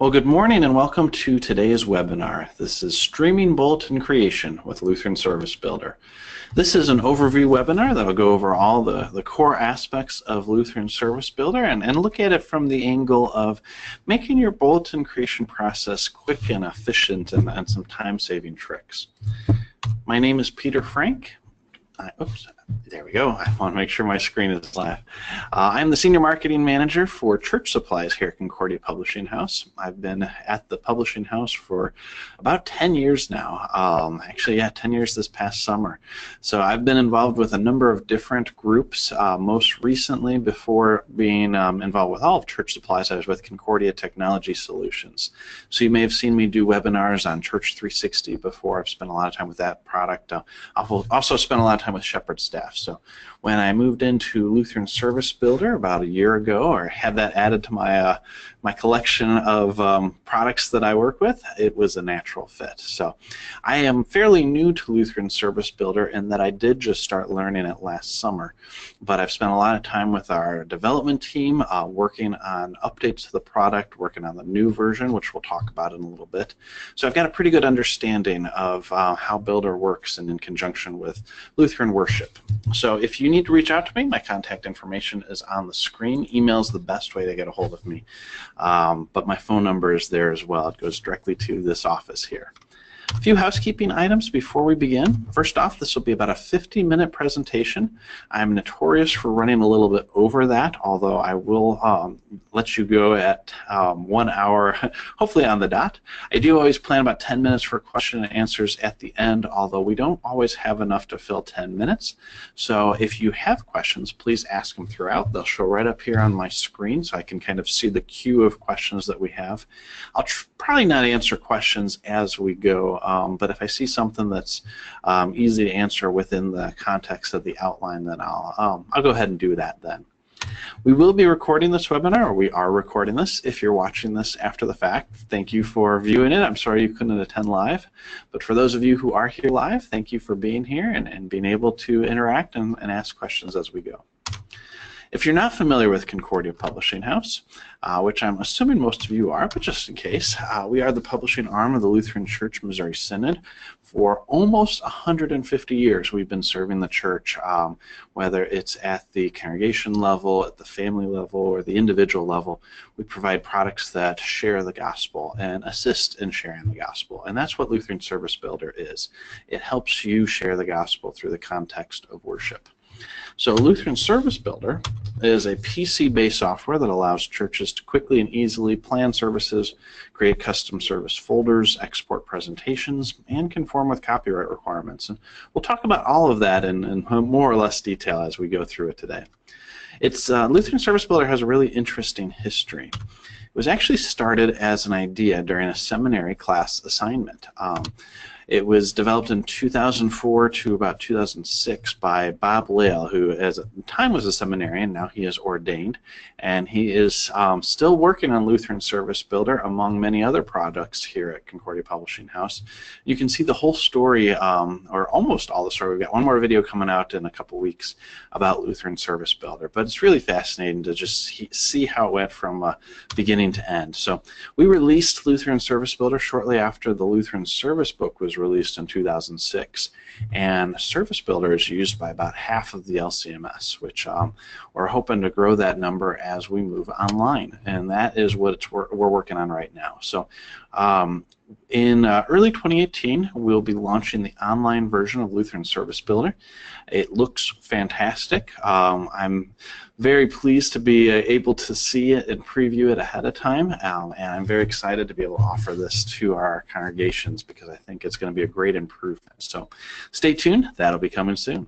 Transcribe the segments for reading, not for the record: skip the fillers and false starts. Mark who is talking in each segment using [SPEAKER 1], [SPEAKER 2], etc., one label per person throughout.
[SPEAKER 1] Well, good morning and welcome to today's webinar. This is Streaming Bulletin Creation with Lutheran Service Builder. This is an overview webinar that will go over all the core aspects of Lutheran Service Builder and look at it from the angle of making your bulletin creation process quick and efficient and some time-saving tricks. My name is Peter Frank. Oops, there we go. I want to make sure my screen is live. I'm the Senior Marketing Manager for Church Supplies here at Concordia Publishing House. I've been at the publishing house for about 10 years now. Actually, yeah, 10 years this past summer. So I've been involved with a number of different groups. Most recently, before being involved with all of Church Supplies, I was with Concordia Technology Solutions. So you may have seen me do webinars on Church 360 before. I've spent a lot of time with that product. I've also spent a lot of time with Shepherd staff. So when I moved into Lutheran Service Builder about a year ago, or had that added to my my collection of products that I work with, it was a natural fit. So I am fairly new to Lutheran Service Builder in that I did just start learning it last summer, but I've spent a lot of time with our development team working on updates to the product, working on the new version, which we'll talk about in a little bit. So I've got a pretty good understanding of how Builder works and in conjunction with Lutheran worship. So if you need to reach out to me, my contact information is on the screen. Email is the best way to get a hold of me. But my phone number is there as well. It goes directly to this office here. A few housekeeping items before we begin. First off, this will be about a 50-minute presentation. I'm notorious for running a little bit over that, although I will let you go at 1 hour, hopefully on the dot. I do always plan about 10 minutes for question and answers at the end, although we don't always have enough to fill 10 minutes. So if you have questions, please ask them throughout. They'll show right up here on my screen so I can kind of see the queue of questions that we have. I'll probably not answer questions as we go, but if I see something that's easy to answer within the context of the outline, then I'll go ahead and do that then. We will be recording this webinar, or we are recording this. If you're watching this after the fact, thank you for viewing it. I'm sorry you couldn't attend live, but for those of you who are here live, thank you for being here and being able to interact and ask questions as we go. If you're not familiar with Concordia Publishing House, which I'm assuming most of you are, but just in case, we are the publishing arm of the Lutheran Church Missouri Synod. For almost 150 years, we've been serving the church, whether it's at the congregation level, at the family level, or the individual level. We provide products that share the gospel and assist in sharing the gospel, and that's what Lutheran Service Builder is. It helps you share the gospel through the context of worship. So Lutheran Service Builder is a PC-based software that allows churches to quickly and easily plan services, create custom service folders, export presentations, and conform with copyright requirements. And we'll talk about all of that in more or less detail as we go through it today. Lutheran Service Builder has a really interesting history. It was actually started as an idea during a seminary class assignment. It was developed in 2004 to about 2006 by Bob Lael, who at the time was a seminarian. Now he is ordained, and he is still working on Lutheran Service Builder among many other products here at Concordia Publishing House. You can see the whole story, or almost all the story. We've got one more video coming out in a couple weeks about Lutheran Service Builder, but it's really fascinating to just see how it went from beginning to end. So we released Lutheran Service Builder shortly after the Lutheran Service book was released in 2006, and Service Builder is used by about half of the LCMS, which we're hoping to grow that number as we move online, and that is what we're working on right now. So in early 2018, we'll be launching the online version of Lutheran Service Builder. It looks fantastic. I'm very pleased to be able to see it and preview it ahead of time, and I'm very excited to be able to offer this to our congregations because I think it's going to be a great improvement. So stay tuned. That'll be coming soon.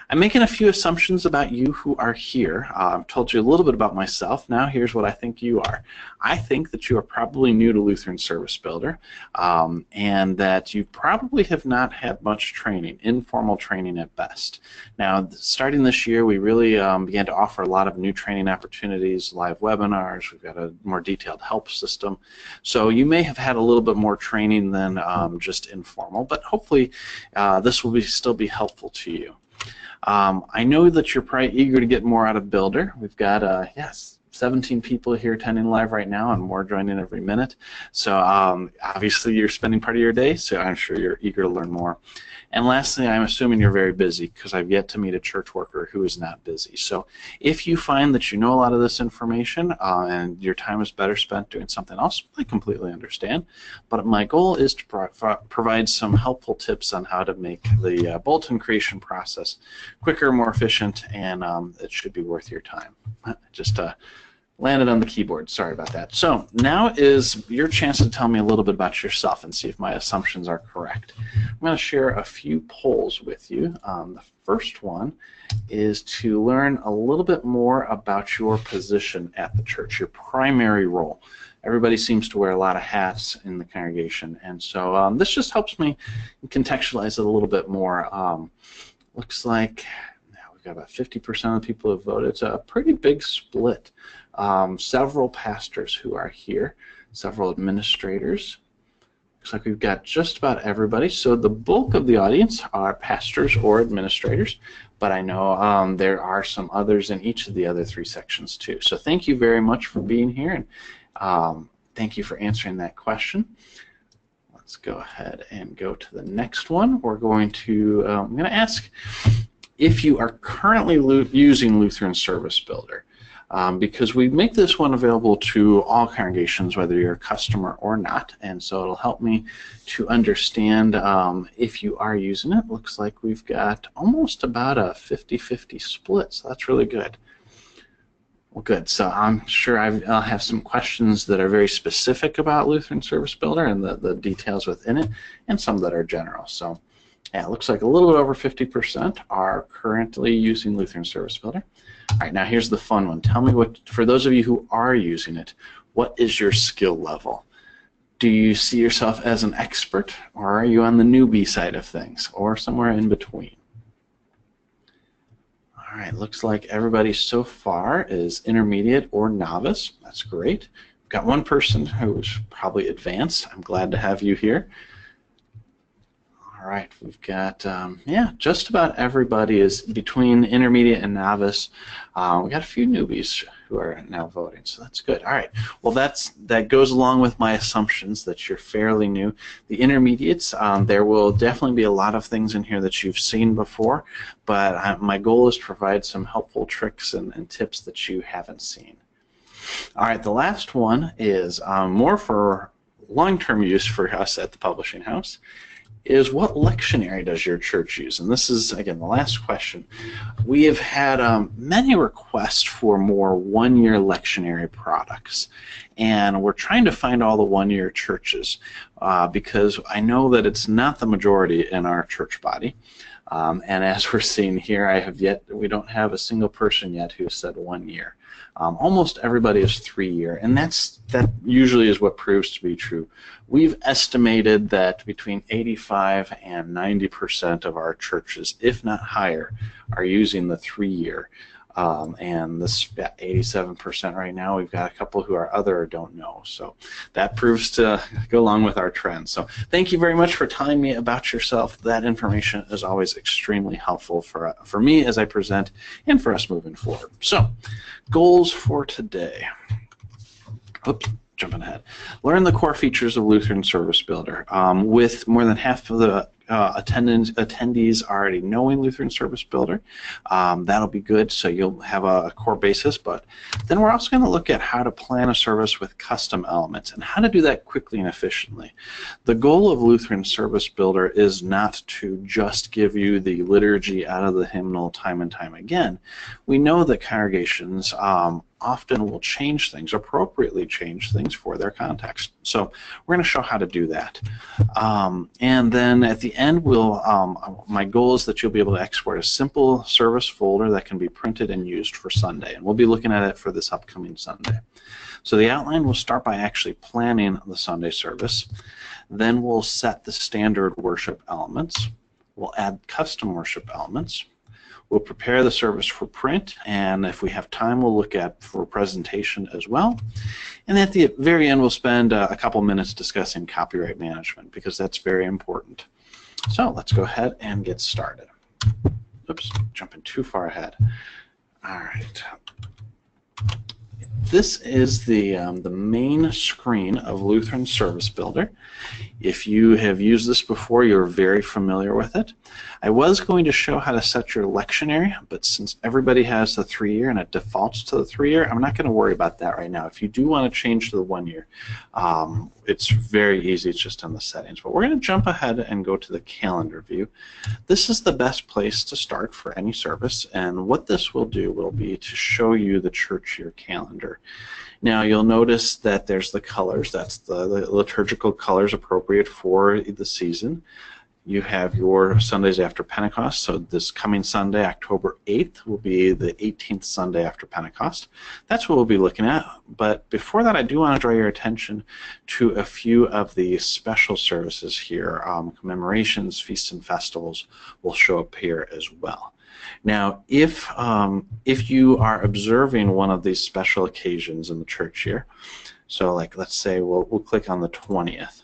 [SPEAKER 1] I'm making a few assumptions about you who are here. I've told you a little bit about myself. Now here's what I think you are. I think that you are probably new to Lutheran Service Builder, and that you probably have not had much training, informal training at best. Now, starting this year, we really began to offer a lot of new training opportunities, live webinars. We've got a more detailed help system. So you may have had a little bit more training than just informal, but hopefully this will still be helpful to you. I know that you're probably eager to get more out of Builder. We've got, yes, 17 people here attending live right now and more joining every minute. So obviously you're spending part of your day, so I'm sure you're eager to learn more. And lastly, I'm assuming you're very busy because I've yet to meet a church worker who is not busy. So if you find that you know a lot of this information and your time is better spent doing something else, I completely understand. But my goal is to provide some helpful tips on how to make the bulletin creation process quicker, more efficient, and it should be worth your time. Just landed on the keyboard. Sorry about that. So now is your chance to tell me a little bit about yourself and see if my assumptions are correct. I'm going to share a few polls with you. The first one is to learn a little bit more about your position at the church, your primary role. Everybody seems to wear a lot of hats in the congregation, and so this just helps me contextualize it a little bit more. Looks like we've got about 50% of the people who have voted. It's a pretty big split. Several pastors who are here, several administrators. Looks like we've got just about everybody. So the bulk of the audience are pastors or administrators, but I know there are some others in each of the other three sections too. So thank you very much for being here, and thank you for answering that question. Let's go ahead and go to the next one. We're going to, I'm going to ask if you are currently using Lutheran Service Builder. Because we make this one available to all congregations, whether you're a customer or not, and so it'll help me to understand if you are using it. Looks like we've got almost about a 50-50 split, so that's really good. Well, good. So I'm sure I'll have some questions that are very specific about Lutheran Service Builder and the details within it, and some that are general. So yeah, it looks like a little bit over 50% are currently using Lutheran Service Builder. All right, now here's the fun one. Tell me what, for those of you who are using it, what is your skill level? Do you see yourself as an expert, or are you on the newbie side of things, or somewhere in between? All right, looks like everybody so far is intermediate or novice. That's great. We've got one person who's probably advanced. I'm glad to have you here. All right, we've got, yeah, just about everybody is between intermediate and novice. We got a few newbies who are now voting, so that's good. All right, well, that goes along with my assumptions that you're fairly new. The intermediates, there will definitely be a lot of things in here that you've seen before, but my goal is to provide some helpful tricks and tips that you haven't seen. All right, the last one is more for long-term use for us at the publishing house. Is what lectionary does your church use? And this is, again, the last question. We have had many requests for more one-year lectionary products, and we're trying to find all the one-year churches because I know that it's not the majority in our church body. And as we're seeing here, we don't have a single person yet who said 1 year. Almost everybody is 3 year, and that usually is what proves to be true. We've estimated that between 85 and 90% of our churches, if not higher, are using the 3 year. And this 87% right now, we've got a couple who are other or don't know. So that proves to go along with our trend. So thank you very much for telling me about yourself. That information is always extremely helpful for me as I present and for us moving forward. So goals for today. Oops. Jumping ahead. Learn the core features of Lutheran Service Builder. With more than half of the attendees already knowing Lutheran Service Builder, that'll be good, so you'll have a core basis. But then we're also going to look at how to plan a service with custom elements and how to do that quickly and efficiently. The goal of Lutheran Service Builder is not to just give you the liturgy out of the hymnal time and time again. We know that congregations often will change things, appropriately change things for their context. So we're going to show how to do that. And then at the end, my goal is that you'll be able to export a simple service folder that can be printed and used for Sunday. And we'll be looking at it for this upcoming Sunday. So the outline will start by actually planning the Sunday service. Then we'll set the standard worship elements. We'll add custom worship elements. We'll prepare the service for print, and if we have time, we'll look at for presentation as well. And at the very end, we'll spend a couple minutes discussing copyright management because that's very important. So let's go ahead and get started. Oops, jumping too far ahead. All right. this is the main screen of Lutheran Service Builder. If you have used this before, you're very familiar with it. I was going to show how to set your lectionary, but since everybody has the 3-year and it defaults to the 3-year, I'm not going to worry about that right now. If you do want to change to the 1-year, it's very easy. It's just in the settings. But we're going to jump ahead and go to the calendar view. This is the best place to start for any service, and what this will do will be to show you the church year calendar. Now you'll notice that there's the colors. That's the liturgical colors appropriate for the season. You have your Sundays after Pentecost, so this coming Sunday, October 8th, will be the 18th Sunday after Pentecost. That's what we'll be looking at, but before that I do want to draw your attention to a few of the special services here. Commemorations, feasts, and festivals will show up here as well. Now, if you are observing one of these special occasions in the church year, so like let's say we'll click on the 20th.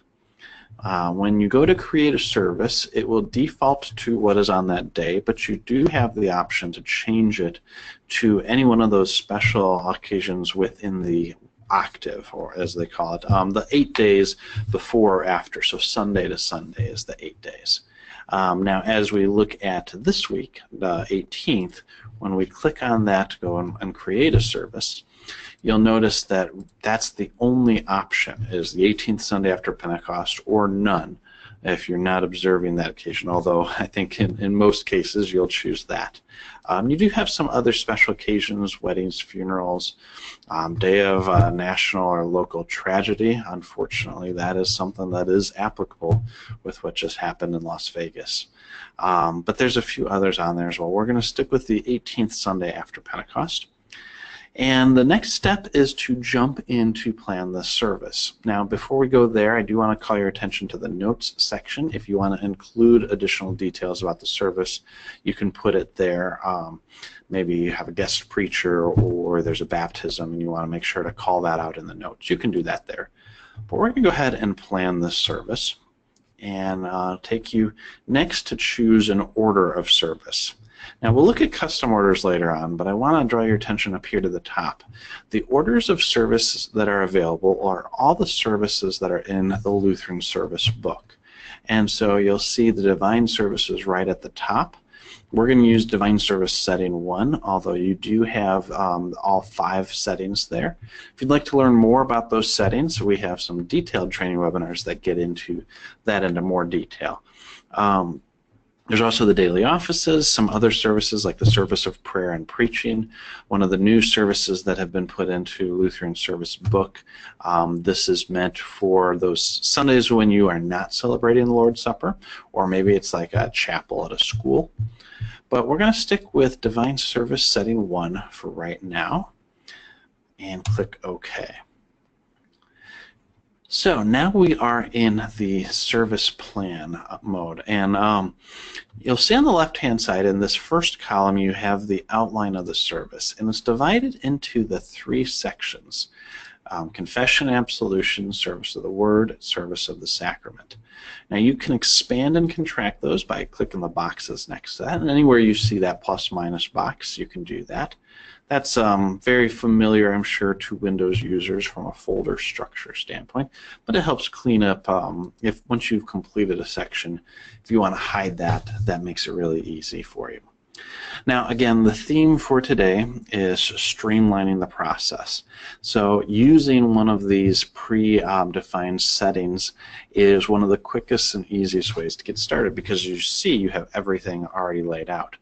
[SPEAKER 1] When you go to create a service, it will default to what is on that day, but you do have the option to change it to any one of those special occasions within the octave, or as they call it, the 8 days before or after. So Sunday to Sunday is the 8 days. Now, as we look at this week, the 18th, when we click on that to go and create a service, you'll notice that that's the only option, is the 18th Sunday after Pentecost or none if you're not observing that occasion, although I think in most cases you'll choose that. You do have some other special occasions, weddings, funerals, day of national or local tragedy. Unfortunately, that is something that is applicable with what just happened in Las Vegas. But there's a few others on there as well. We're going to stick with the 18th Sunday after Pentecost. And the next step is to jump in to plan the service. Now, before we go there, I do want to call your attention to the notes section. If you want to include additional details about the service, you can put it there. Maybe you have a guest preacher or there's a baptism and you want to make sure to call that out in the notes. You can do that there. But we're going to go ahead and plan this service and take you next to choose an order of service. Now, we'll look at custom orders later on, but I want to draw your attention up here to the top. The orders of service that are available are all the services that are in the Lutheran Service book. And so you'll see the Divine Services right at the top. We're going to use Divine Service Setting 1, although you do have all 5 settings there. If you'd like to learn more about those settings, we have some detailed training webinars that get into that into more detail. There's also the daily offices, some other services like the service of prayer and preaching, one of the new services that have been put into Lutheran Service Book. This is meant for those Sundays when you are not celebrating the Lord's Supper, or maybe it's like a chapel at a school. But we're going to stick with Divine Service Setting 1 for right now, and click OK. So now we are in the service plan mode, and you'll see on the left-hand side in this first column you have the outline of the service, and it's divided into the 3 sections: confession, absolution, service of the word, service of the sacrament. Now you can expand and contract those by clicking the boxes next to that, and anywhere you see that plus minus box you can do that. That's very familiar, I'm sure, to Windows users from a folder structure standpoint, but it helps clean up if once you've completed a section. If you want to hide that, that makes it really easy for you. Now, again, the theme for today is streamlining the process. So using one of these pre-defined settings is one of the quickest and easiest ways to get started, because you see you have everything already laid out.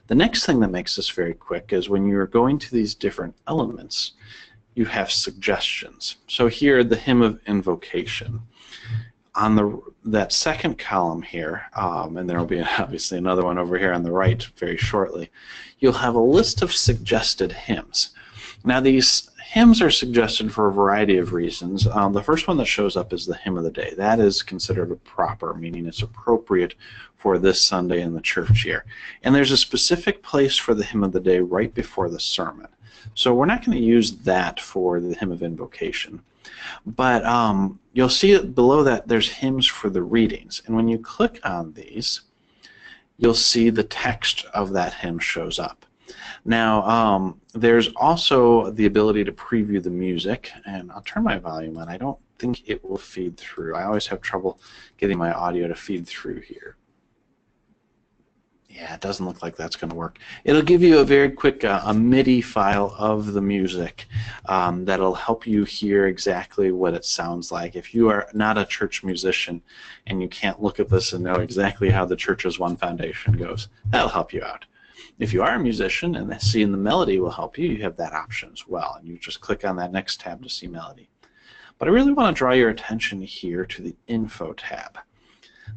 [SPEAKER 1] The next thing that makes this very quick is when you're going to these different elements, you have suggestions. So here, the hymn of invocation. On that second column here, and there will be obviously another one over here on the right very shortly, you'll have a list of suggested hymns. Now, these hymns are suggested for a variety of reasons. The first one that shows up is the hymn of the day. That is considered proper, meaning it's appropriate for this Sunday in the church year. And there's a specific place for the hymn of the day right before the sermon. So we're not going to use that for the hymn of invocation. But you'll see that below that there's hymns for the readings. And when you click on these, you'll see the text of that hymn shows up. Now, there's also the ability to preview the music, and I'll turn my volume on. I don't think it will feed through. I always have trouble getting my audio to feed through here. Yeah, it doesn't look like that's going to work. It'll give you a very quick a MIDI file of the music that'll help you hear exactly what it sounds like. If you are not a church musician and you can't look at this and know exactly how the Church's One Foundation goes, that'll help you out. If you are a musician and seeing the melody will help you, you have that option as well. And you just click on that next tab to see melody. But I really want to draw your attention here to the Info tab.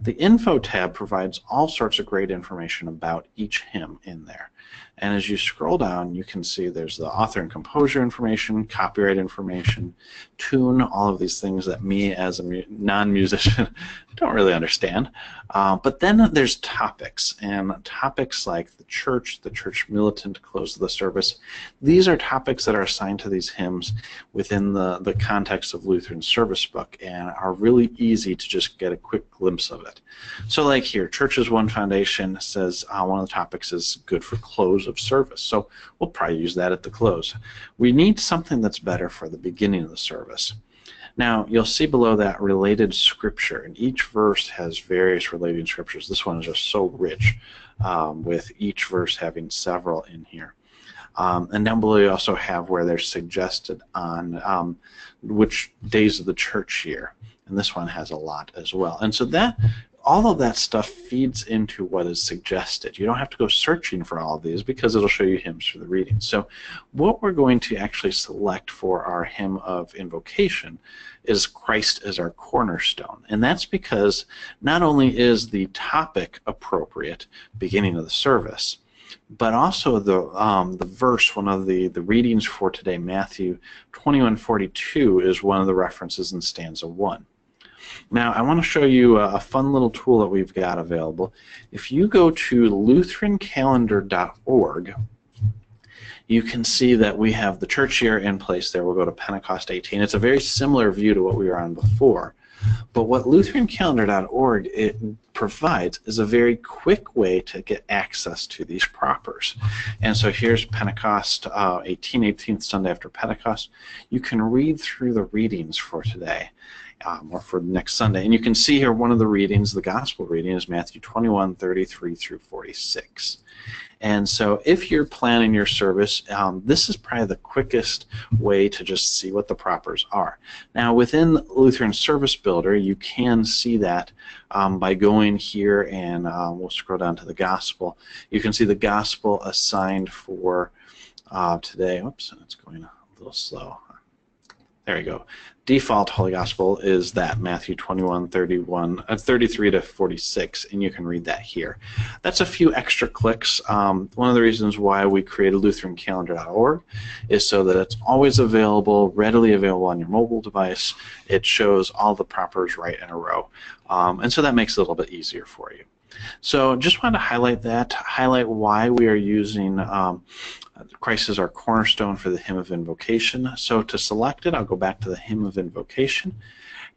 [SPEAKER 1] The Info tab provides all sorts of great information about each hymn in there. And as you scroll down, you can see there's the author and composer information, copyright information, tune, all of these things that me as a non-musician don't really understand. But then there's topics, and topics like the church militant, close of the service. These are topics that are assigned to these hymns within the context of Lutheran Service Book and are really easy to just get a quick glimpse of it. So like here, Church's One Foundation says one of the topics is good for close of service. So we'll probably use that at the close. We need something that's better for the beginning of the service. Now, you'll see below that related scripture, and each verse has various related scriptures. This one is just so rich, with each verse having several in here. And down below you also have where they're suggested on which days of the church year, and this one has a lot as well. And so that all of that stuff feeds into what is suggested. You don't have to go searching for all of these because it'll show you hymns for the reading. So what we're going to actually select for our hymn of invocation is Christ as our cornerstone. And that's because not only is the topic appropriate, beginning of the service, but also the verse, one of the readings for today, Matthew 21:42, is one of the references in stanza 1. Now, I want to show you a fun little tool that we've got available. If you go to lutherancalendar.org, you can see that we have the church year in place there. We'll go to Pentecost 18. It's a very similar view to what we were on before. But what lutherancalendar.org provides is a very quick way to get access to these propers. And so here's Pentecost 18, 18th Sunday after Pentecost. You can read through the readings for today. Or for next Sunday. And you can see here one of the readings, the gospel reading, is Matthew 21:33 through 46. And so if you're planning your service, this is probably the quickest way to just see what the propers are. Now within Lutheran Service Builder, you can see that by going here and we'll scroll down to the gospel. You can see the gospel assigned for today. Oops, it's going a little slow. There you go. Default Holy Gospel is that Matthew 21:33 to 46, and you can read that here. That's a few extra clicks. One of the reasons why we created lutherancalendar.org is so that it's always available, readily available on your mobile device. It shows all the propers right in a row, and so that makes it a little bit easier for you. So just wanted to highlight that, highlight why we are using Christ is our cornerstone for the hymn of invocation. So to select it, I'll go back to the hymn of invocation,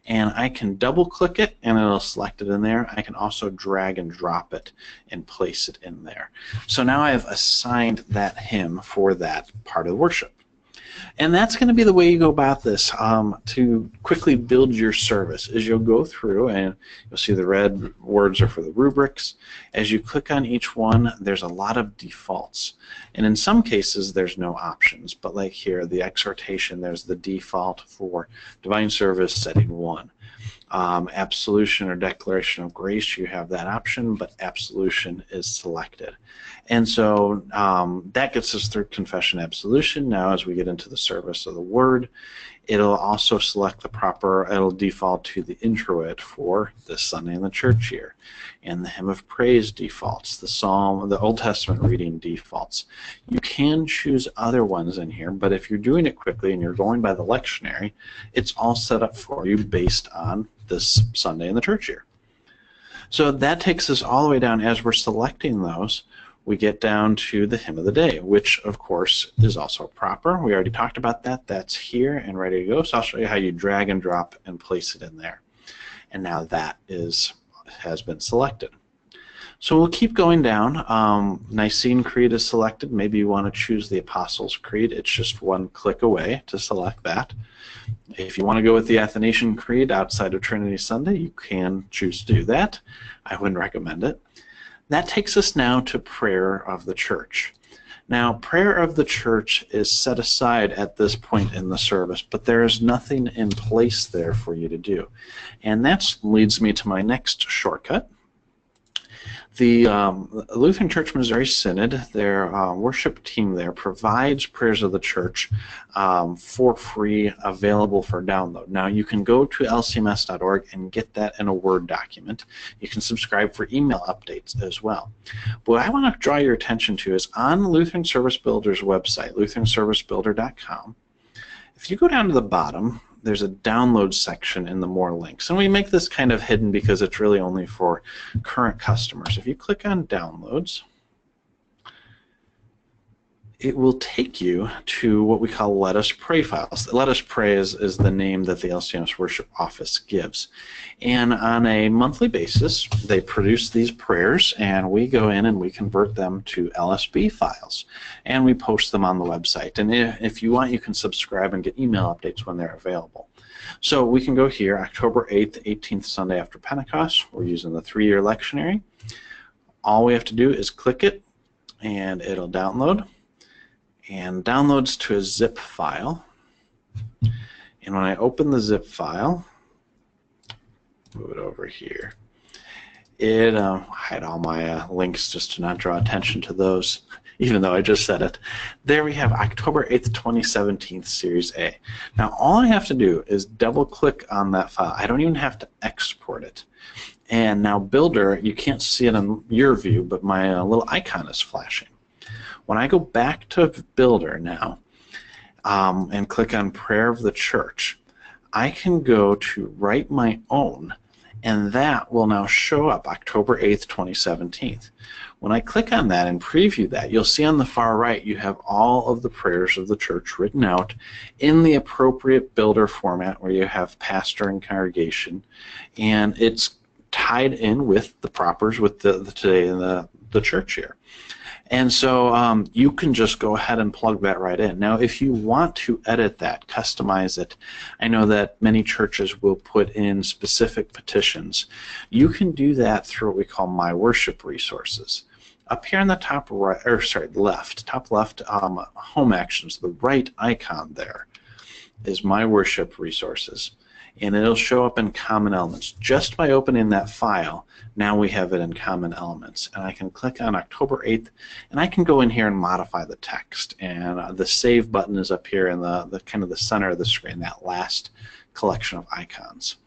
[SPEAKER 1] and I can double click it and it'll select it in there. I can also drag and drop it and place it in there. So now I have assigned that hymn for that part of worship. And that's going to be the way you go about this to quickly build your service. Is you'll go through and you'll see the red words are for the rubrics. As you click on each one, there's a lot of defaults. And in some cases, there's no options. But like here, the exhortation, there's the default for divine service setting 1. Absolution or declaration of grace, you have that option, but absolution is selected. And so that gets us through confession absolution. Now as we get into the service of the word, it'll also select the proper, it'll default to the introit for this Sunday in the church year. And the hymn of praise defaults, the psalm, the Old Testament reading defaults. You can choose other ones in here, but if you're doing it quickly and you're going by the lectionary, it's all set up for you based on this Sunday in the church year. So that takes us all the way down. As we're selecting those, we get down to the hymn of the day, which of course is also proper. We already talked about that. That's here and ready to go. So I'll show you how you drag and drop and place it in there. And now that has been selected. So we'll keep going down. Nicene Creed is selected. Maybe you want to choose the Apostles' Creed. It's just one click away to select that. If you want to go with the Athanasian Creed outside of Trinity Sunday, you can choose to do that. I wouldn't recommend it. That takes us now to prayer of the church. Now, prayer of the church is set aside at this point in the service, but there is nothing in place there for you to do. And that leads me to my next shortcut. The Lutheran Church Missouri Synod, their worship team there, provides prayers of the church for free, available for download. Now, you can go to lcms.org and get that in a Word document. You can subscribe for email updates as well. But what I want to draw your attention to is on Lutheran Service Builder's website, lutheranservicebuilder.com, if you go down to the bottom, there's a download section in the more links. And we make this kind of hidden because it's really only for current customers. If you click on downloads, it will take you to what we call Let Us Pray files. Let Us Pray is the name that the LCMS Worship Office gives. And on a monthly basis, they produce these prayers, and we go in and we convert them to LSB files. And we post them on the website. And if you want, you can subscribe and get email updates when they're available. So we can go here, October 8th, 18th Sunday after Pentecost. We're using the 3-year lectionary. All we have to do is click it, and it'll download. And downloads to a zip file. And when I open the zip file, move it over here, it hide all my links just to not draw attention to those, even though I just said it. There we have October 8th, 2017, Series A. Now all I have to do is double click on that file. I don't even have to export it. And now Builder, you can't see it in your view, but my little icon is flashing. When I go back to Builder now and click on Prayer of the Church, I can go to Write My Own, and that will now show up October 8th, 2017. When I click on that and preview that, you'll see on the far right you have all of the prayers of the church written out in the appropriate Builder format where you have pastor and congregation, and it's tied in with the propers with the today in the church here. And so you can just go ahead and plug that right in. Now, if you want to edit that, customize it, I know that many churches will put in specific petitions. You can do that through what we call My Worship Resources. Up here in the top right, or sorry, top left, Home Actions, the right icon there is My Worship Resources. And it'll show up in Common Elements. Just by opening that file, now we have it in Common Elements. And I can click on October 8th, and I can go in here and modify the text. And the Save button is up here in the kind of the center of the screen, that last collection of icons.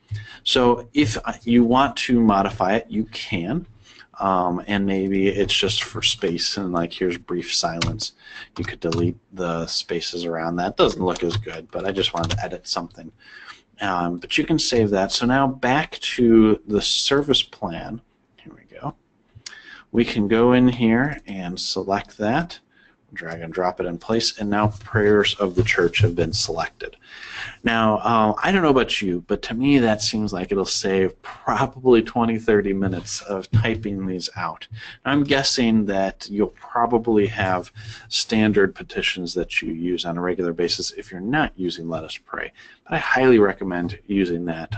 [SPEAKER 1] So if you want to modify it, you can. And maybe it's just for space, and like here's brief silence. You could delete the spaces around that. Doesn't look as good, but I just wanted to edit something. But you can save that. So now back to the service plan. Here we go. We can go in here and select that, drag and drop it in place, and now prayers of the church have been selected. Now, I don't know about you, but to me that seems like it'll save probably 20-30 minutes of typing these out. I'm guessing that you'll probably have standard petitions that you use on a regular basis if you're not using Let Us Pray, but I highly recommend using that.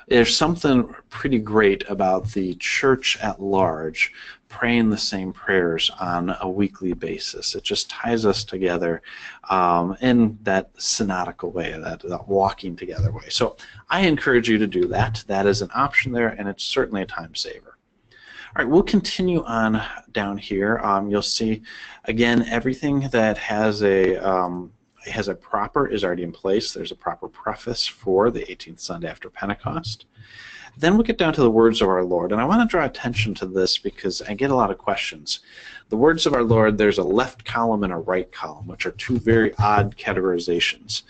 [SPEAKER 1] There's something pretty great about the church at large praying the same prayers on a weekly basis. It just ties us together in that synodical way, that walking together way. So I encourage you to do that. That is an option there, and it's certainly a time saver. All right, we'll continue on down here. You'll see, again, everything that has a proper is already in place. There's a proper preface for the 18th Sunday after Pentecost. Then we'll get down to the words of our Lord, and I want to draw attention to this because I get a lot of questions. The words of our Lord, there's a left column and a right column, which are two very odd categorizations.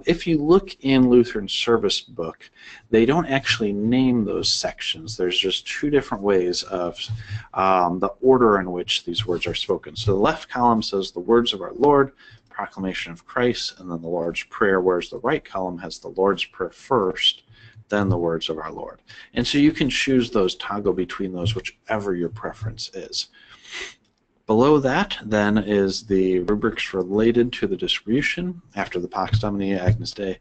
[SPEAKER 1] If you look in Lutheran Service Book, they don't actually name those sections. There's just two different ways of the order in which these words are spoken. So the left column says the words of our Lord, proclamation of Christ, and then the Lord's Prayer, whereas the right column has the Lord's Prayer first, than the words of our Lord. And so you can choose those, toggle between those, whichever your preference is. Below that, then, is the rubrics related to the distribution after the Pax Domini, Agnus Dei.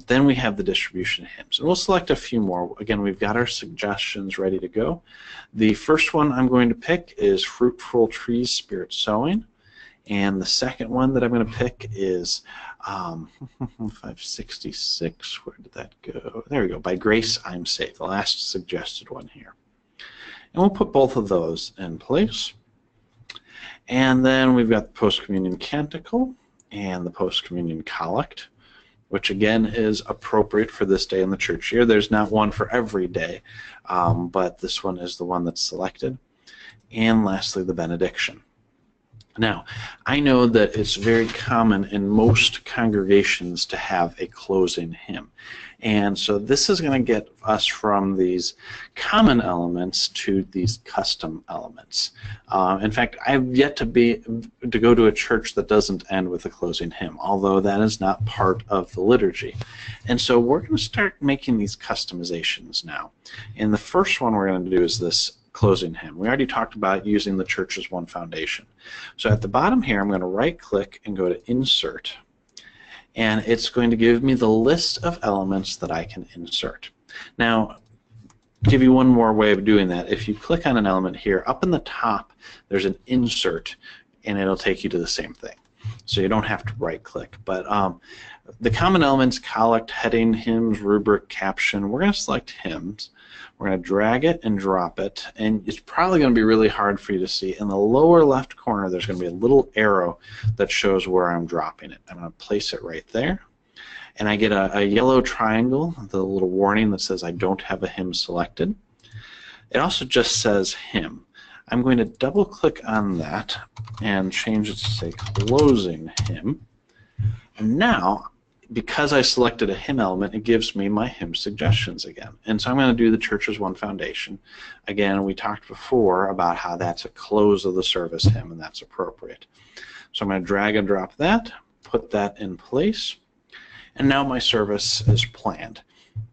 [SPEAKER 1] Then we have the distribution hymns. And we'll select a few more. Again, we've got our suggestions ready to go. The first one I'm going to pick is Fruitful Trees, Spirit Sowing. And the second one that I'm going to pick is 566. Where did that go? There we go. By Grace I'm Safe, the last suggested one here. And we'll put both of those in place. And then we've got the Post-Communion Canticle and the Post-Communion Collect, which again is appropriate for this day in the church year. There's not one for every day, but this one is the one that's selected. And lastly, the benediction. Now, I know that it's very common in most congregations to have a closing hymn. And so this is going to get us from these common elements to these custom elements. In fact, I've yet to go to a church that doesn't end with a closing hymn, although that is not part of the liturgy. And so we're going to start making these customizations now. And the first one we're going to do is this closing hymn. We already talked about using the church as one foundation. So at the bottom here, I'm going to right-click and go to Insert. And it's going to give me the list of elements that I can insert. Now, give you one more way of doing that. If you click on an element here, up in the top, there's an Insert, and it'll take you to the same thing. So you don't have to right-click. But the common elements, collect, heading, hymns, rubric, caption, we're going to select hymns. We're going to drag it and drop it, and it's probably going to be really hard for you to see. In the lower left corner, there's going to be a little arrow that shows where I'm dropping it. I'm going to place it right there, and I get a yellow triangle, the little warning that says I don't have a hymn selected. It also just says hymn. I'm going to double-click on that and change it to say closing hymn, and now, because I selected a hymn element, it gives me my hymn suggestions again. And so I'm going to do the Church as One Foundation. Again, we talked before about how that's a close of the service hymn, and that's appropriate. So I'm going to drag and drop that, put that in place, and now my service is planned.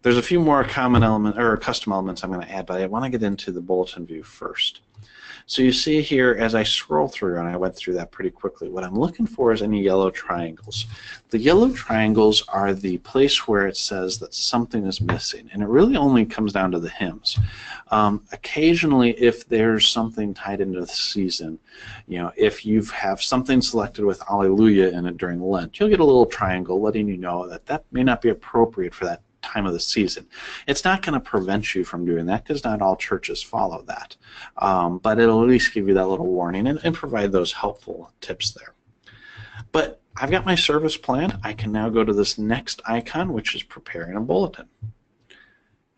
[SPEAKER 1] There's a few more common element or custom elements I'm going to add, but I want to get into the bulletin view first. So you see here, as I scroll through, and I went through that pretty quickly, what I'm looking for is any yellow triangles. The yellow triangles are the place where it says that something is missing, and it really only comes down to the hymns. Occasionally, if there's something tied into the season, you know, if you have something selected with Alleluia in it during Lent, you'll get a little triangle letting you know that that may not be appropriate for that time of the season. It's not going to prevent you from doing that because not all churches follow that. But it'll at least give you that little warning and provide those helpful tips there. But I've got my service planned. I can now go to this next icon, which is preparing a bulletin.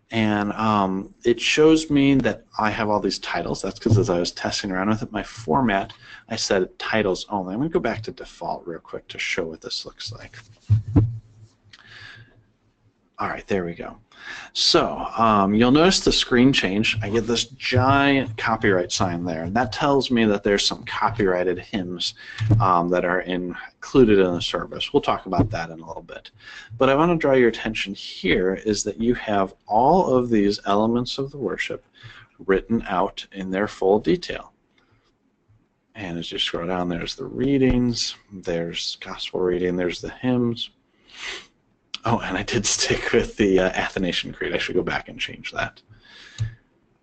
[SPEAKER 1] And it shows me that I have all these titles. That's because as I was testing around with it, my format, I set titles only. I'm going to go back to default real quick to show what this looks like. All right, there we go. So you'll notice the screen change. I get this giant copyright sign there, and that tells me that there's some copyrighted hymns that are included in the service. We'll talk about that in a little bit. But I want to draw your attention here is that you have all of these elements of the worship written out in their full detail. And as you scroll down, there's the readings, there's gospel reading, there's the hymns. Oh, and I did stick with the Athanasian Creed. I should go back and change that.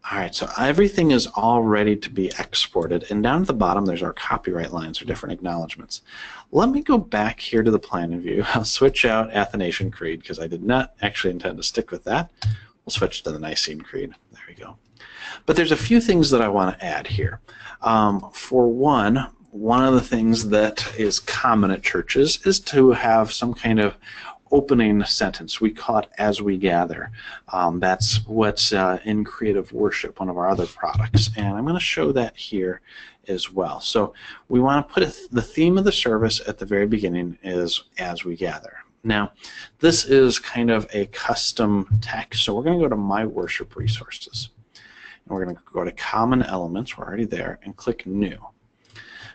[SPEAKER 1] All right, so everything is all ready to be exported, and down at the bottom there's our copyright lines or different acknowledgments. Let me go back here to the plan view. I'll switch out Athanasian Creed because I did not actually intend to stick with that. We'll switch to the Nicene Creed. There we go. But there's a few things that I want to add here. For one of the things that is common at churches is to have some kind of opening sentence. We call it "as we gather." That's what's in Creative Worship, one of our other products, and I'm going to show that here as well. So we want to put the theme of the service at the very beginning is "as we gather." Now, this is kind of a custom text, so we're going to go to My Worship Resources, and we're going to go to Common Elements. We're already there, and click New.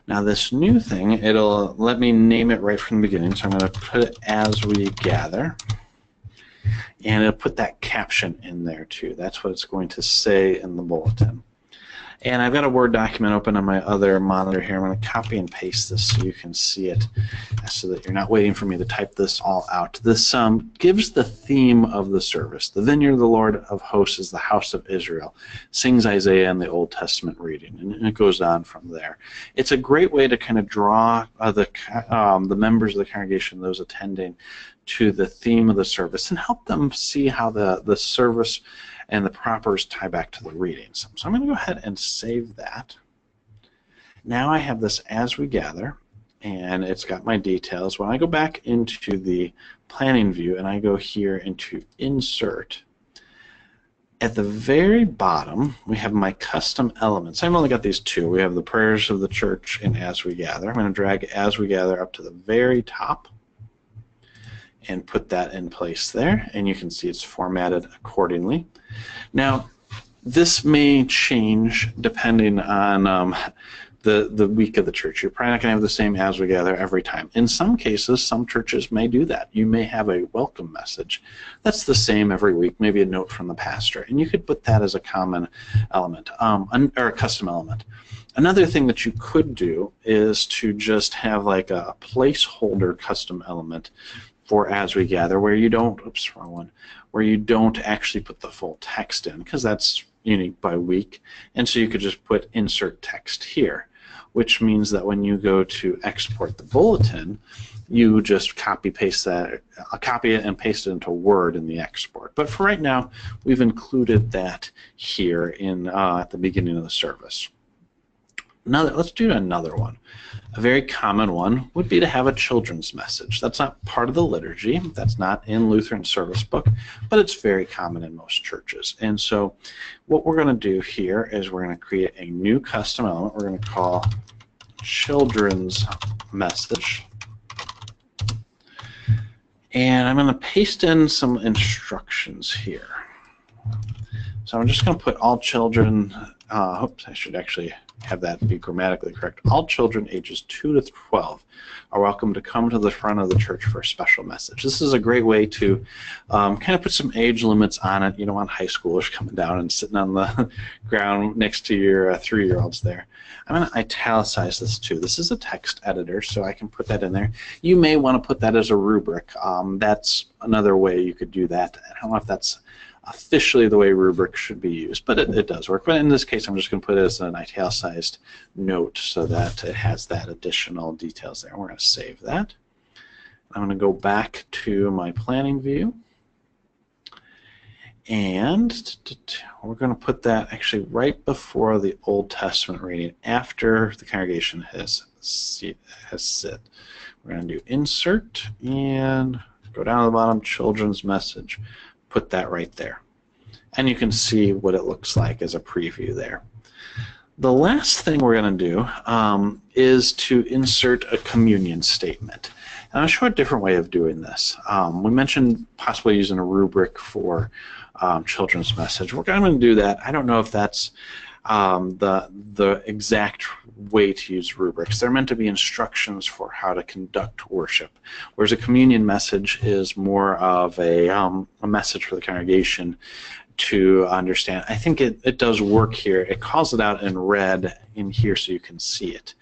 [SPEAKER 1] Now this new thing, it'll let me name it right from the beginning, so I'm going to put it "as we gather." And it'll put that caption in there too. That's what it's going to say in the bulletin. And I've got a Word document open on my other monitor here. I'm going to copy and paste this so you can see it, so that you're not waiting for me to type this all out. This gives the theme of the service. The vineyard of the Lord of hosts is the house of Israel. Sings Isaiah in the Old Testament reading, and it goes on from there. It's a great way to kind of draw the members of the congregation, those attending, to the theme of the service and help them see how the service and the propers tie back to the readings. So I'm going to go ahead and save that. Now I have this as we gather, and it's got my details. When I go back into the planning view and I go here into insert, at the very bottom we have my custom elements. I've only got these two. We have the prayers of the church and as we gather. I'm going to drag as we gather up to the very top and put that in place there, and you can see it's formatted accordingly. Now, this may change depending on the week of the church. You're probably not going to have the same as we gather every time. In some cases, some churches may do that. You may have a welcome message that's the same every week, maybe a note from the pastor, and you could put that as a common element, or a custom element. Another thing that you could do is to just have like a placeholder custom element for as we gather, where you don't, oops, wrong one, where you don't actually put the full text in, because that's unique by week. And so you could just put insert text here, which means that when you go to export the bulletin, you just copy it and paste it into Word in the export. But for right now, we've included that here in at the beginning of the service. Let's do another one. A very common one would be to have a children's message. That's not part of the liturgy. That's not in Lutheran Service Book, but it's very common in most churches. And so what we're going to do here is we're going to create a new custom element we're going to call children's message. And I'm going to paste in some instructions here. So I'm just going to put all children, oops, I should actually have that be grammatically correct. All children ages 2 to 12 are welcome to come to the front of the church for a special message. This is a great way to kind of put some age limits on it. You don't want high schoolers coming down and sitting on the ground next to your 3-year-olds there. I'm going to italicize this too. This is a text editor, so I can put that in there. You may want to put that as a rubric. That's another way you could do that. I don't know if that's officially the way rubric should be used, but it does work. But in this case, I'm just going to put it as an italicized note so that it has that additional details there. We're going to save that. I'm going to go back to my planning view, and we're going to put that actually right before the Old Testament reading, after the congregation has sit. We're going to do insert and go down to the bottom, children's message. Put that right there, and you can see what it looks like as a preview there. The last thing we're going to do is to insert a communion statement. And I'll show a different way of doing this. We mentioned possibly using a rubric for children's message. We're going to do that. I don't know if that's the exact way to use rubrics. They're meant to be instructions for how to conduct worship, whereas a communion message is more of a message for the congregation to understand. I think it does work here. It calls it out in red in here so you can see it.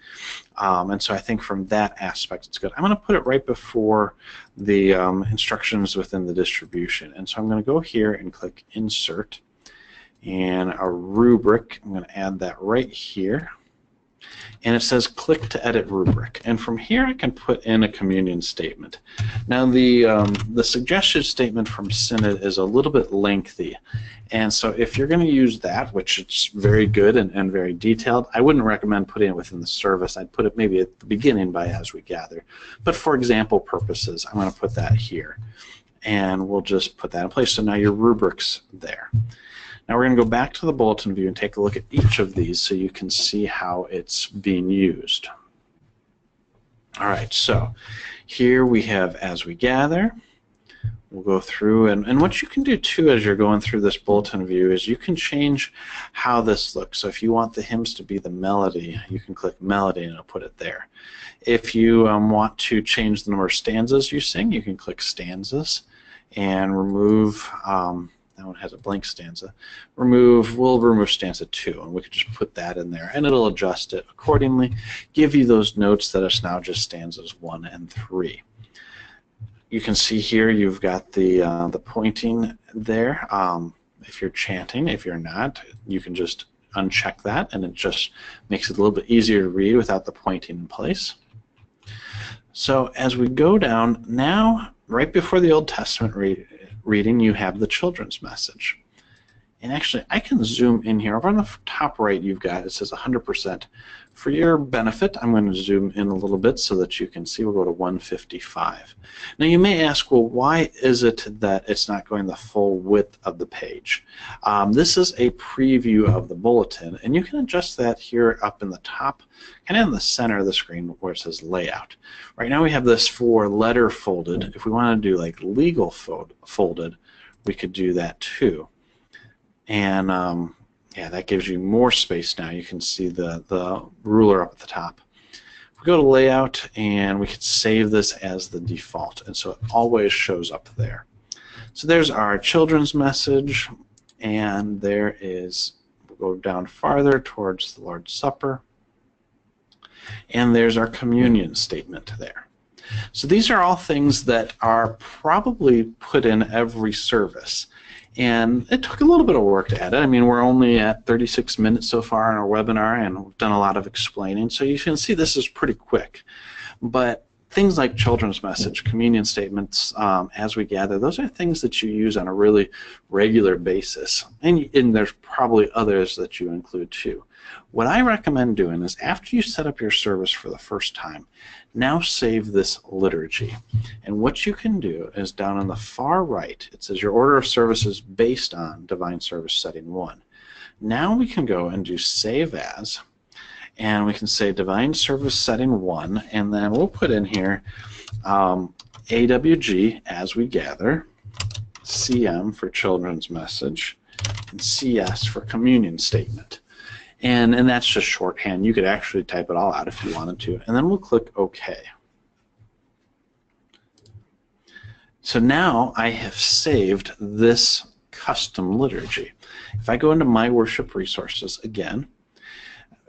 [SPEAKER 1] And so I think from that aspect it's good. I'm going to put it right before the instructions within the distribution. And so I'm going to go here and click Insert, and a rubric. I'm going to add that right here. And it says click to edit rubric. And from here I can put in a communion statement. Now the suggested statement from Synod is a little bit lengthy. And so if you're going to use that, which it's very good and very detailed, I wouldn't recommend putting it within the service. I'd put it maybe at the beginning by as we gather. But for example purposes, I'm going to put that here. And we'll just put that in place. So now your rubric's there. Now we're going to go back to the bulletin view and take a look at each of these so you can see how it's being used. All right, so here we have as we gather. We'll go through, and what you can do too as you're going through this bulletin view is you can change how this looks. So if you want the hymns to be the melody, you can click melody and it'll put it there. If you want to change the number of stanzas you sing, you can click stanzas. and remove, that one has a blank stanza, we'll remove stanza 2, and we could just put that in there, and it'll adjust it accordingly, give you those notes that it's now just stanzas 1 and 3. You can see here you've got the pointing there. If you're chanting, if you're not, you can just uncheck that, and it just makes it a little bit easier to read without the pointing in place. So as we go down, now right before the Old Testament reading, you have the children's message. And actually, I can zoom in here. Over on the top right, you've got, it says 100%. For your benefit, I'm going to zoom in a little bit so that you can see. We'll go to 155. Now, you may ask, well, why is it that it's not going the full width of the page? This is a preview of the bulletin, and you can adjust that here up in the top, kind of in the center of the screen where it says layout. Right now, we have this for letter folded. If we want to do like legal folded, we could do that too. And yeah, that gives you more space now. You can see the ruler up at the top. We go to layout, and we could save this as the default, and so it always shows up there. So there's our children's message, and there is, we'll go down farther towards the Lord's Supper, and there's our communion statement there. So these are all things that are probably put in every service. And it took a little bit of work to add it. I mean, we're only at 36 minutes so far in our webinar, and we've done a lot of explaining. So you can see this is pretty quick. But things like children's message, communion statements, as we gather, those are things that you use on a really regular basis. And there's probably others that you include too. What I recommend doing is after you set up your service for the first time, now save this liturgy. And what you can do is down on the far right, it says your order of services based on Divine Service Setting 1. Now we can go and do Save As, and we can say Divine Service Setting 1, and then we'll put in here AWG as we gather, CM for Children's Message, and CS for Communion Statement. And that's just shorthand. You could actually type it all out if you wanted to. And then we'll click OK. So now I have saved this custom liturgy. If I go into My Worship Resources again,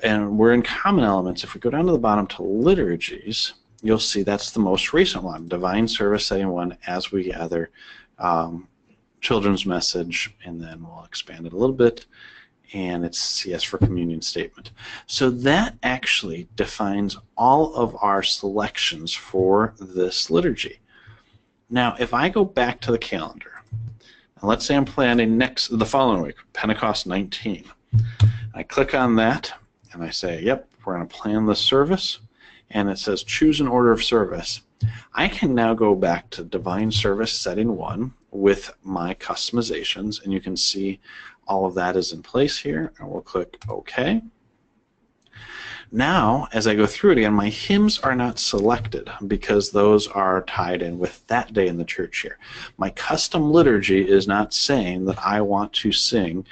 [SPEAKER 1] and we're in Common Elements, if we go down to the bottom to Liturgies, you'll see that's the most recent one, Divine Service Setting 1, as we gather, Children's Message, and then we'll expand it a little bit, and it's CS for Communion Statement. So that actually defines all of our selections for this liturgy. Now, if I go back to the calendar, and let's say I'm planning the following week, Pentecost 19. I click on that, and I say, yep, we're going to plan the service, and it says choose an order of service. I can now go back to Divine Service Setting 1 with my customizations, and you can see all of that is in place here, and we'll click OK. Now, as I go through it again, my hymns are not selected because those are tied in with that day in the church here. My custom liturgy is not saying that I want to sing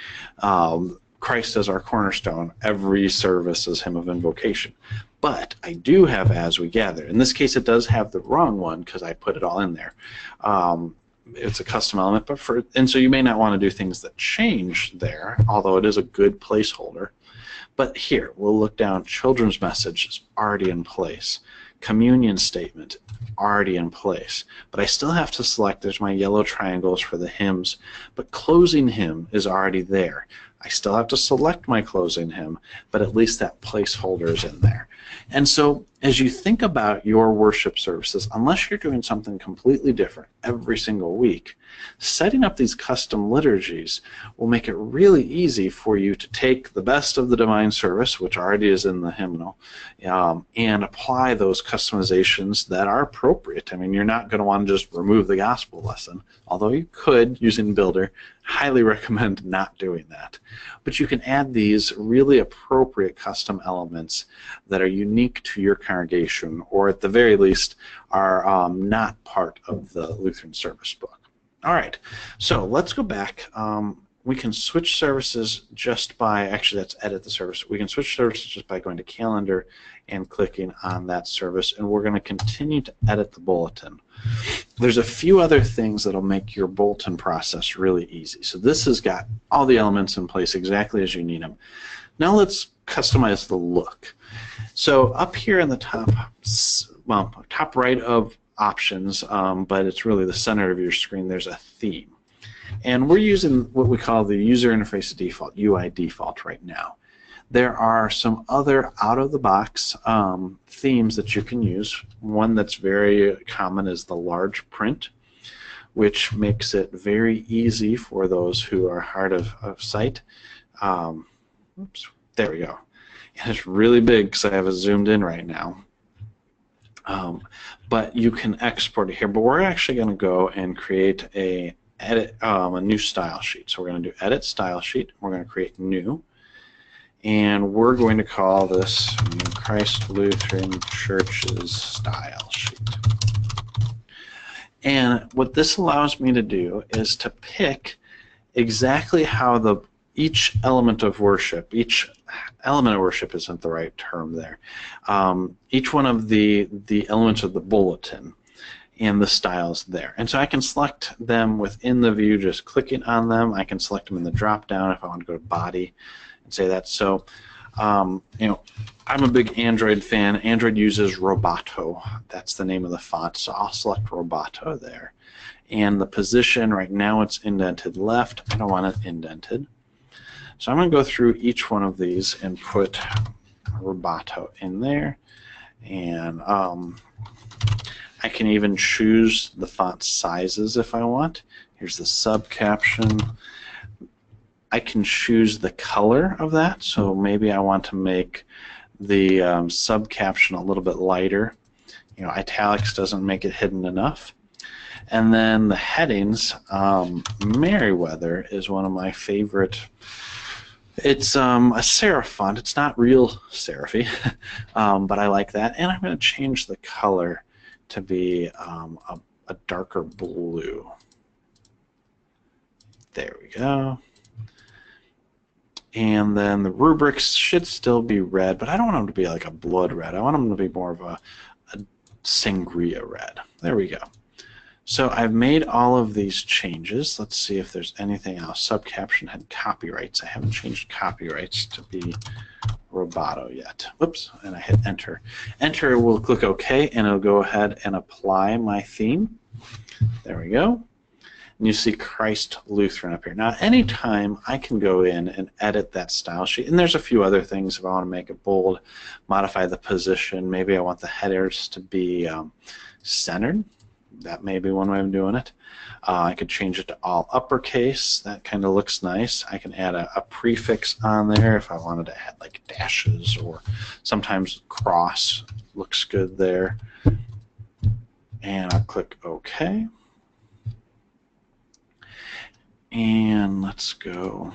[SPEAKER 1] Christ as our cornerstone every service as hymn of invocation. But I do have As We Gather. In this case, it does have the wrong one because I put it all in there. It's a custom element, and so you may not want to do things that change there, although it is a good placeholder. But here, we'll look down. Children's Message is already in place. Communion Statement, already in place. But I still have to select, there's my yellow triangles for the hymns, but Closing Hymn is already there. I still have to select my closing hymn, but at least that placeholder is in there. And so as you think about your worship services, unless you're doing something completely different every single week, setting up these custom liturgies will make it really easy for you to take the best of the divine service, which already is in the hymnal, and apply those customizations that are appropriate. I mean, you're not going to want to just remove the gospel lesson, although you could using Builder. Highly recommend not doing that. But you can add these really appropriate custom elements that are unique to your congregation, or at the very least are not part of the Lutheran Service Book. All right, so let's go back. we can switch services just by, actually that's edit the service. We can switch services just by going to calendar and clicking on that service, and we're going to continue to edit the bulletin. There's a few other things that'll make your bulletin process really easy. So this has got all the elements in place exactly as you need them. Now let's customize the look. So up here in the top, well, top right of options, but it's really the center of your screen, there's a theme. And we're using what we call the user interface default, UI default right now. There are some other out-of-the-box themes that you can use. One that's very common is the large print, which makes it very easy for those who are hard of sight. Oops, there we go. And it's really big because I have it zoomed in right now. But you can export it here. But we're actually going to go and create a new style sheet. So we're going to do edit style sheet. We're going to create new. And we're going to call this Christ Lutheran Church's style sheet. And what this allows me to do is to pick exactly how each element of worship, each element of worship isn't the right term there, each one of the elements of the bulletin and the styles there. And so I can select them within the view just clicking on them. I can select them in the drop down if I want to go to body and say that. So you know, I'm a big Android fan. Android uses Roboto. That's the name of the font, so I'll select Roboto there. And the position, right now it's indented left. I don't want it indented. So I'm going to go through each one of these and put Roboto in there. And I can even choose the font sizes if I want. Here's the sub caption. I can choose the color of that, so maybe I want to make the sub caption a little bit lighter. You know, italics doesn't make it hidden enough. And then the headings, Merriweather is one of my favorite. It's a serif font. It's not real serify, but I like that. And I'm going to change the color to be a darker blue. There we go. And then the rubrics should still be red, but I don't want them to be like a blood red. I want them to be more of a sangria red. There we go. So I've made all of these changes. Let's see if there's anything else. Subcaption had copyrights. I haven't changed copyrights to be Roboto yet. Whoops, and I hit enter. Enter will click OK, and it'll go ahead and apply my theme. There we go. And you see Christ Lutheran up here. Now, anytime I can go in and edit that style sheet, and there's a few other things if I want to make it bold, modify the position, maybe I want the headers to be centered. That may be one way of doing it. I could change it to all uppercase. That kind of looks nice. I can add a prefix on there if I wanted to add like dashes, or sometimes cross looks good there. And I'll click OK. And let's go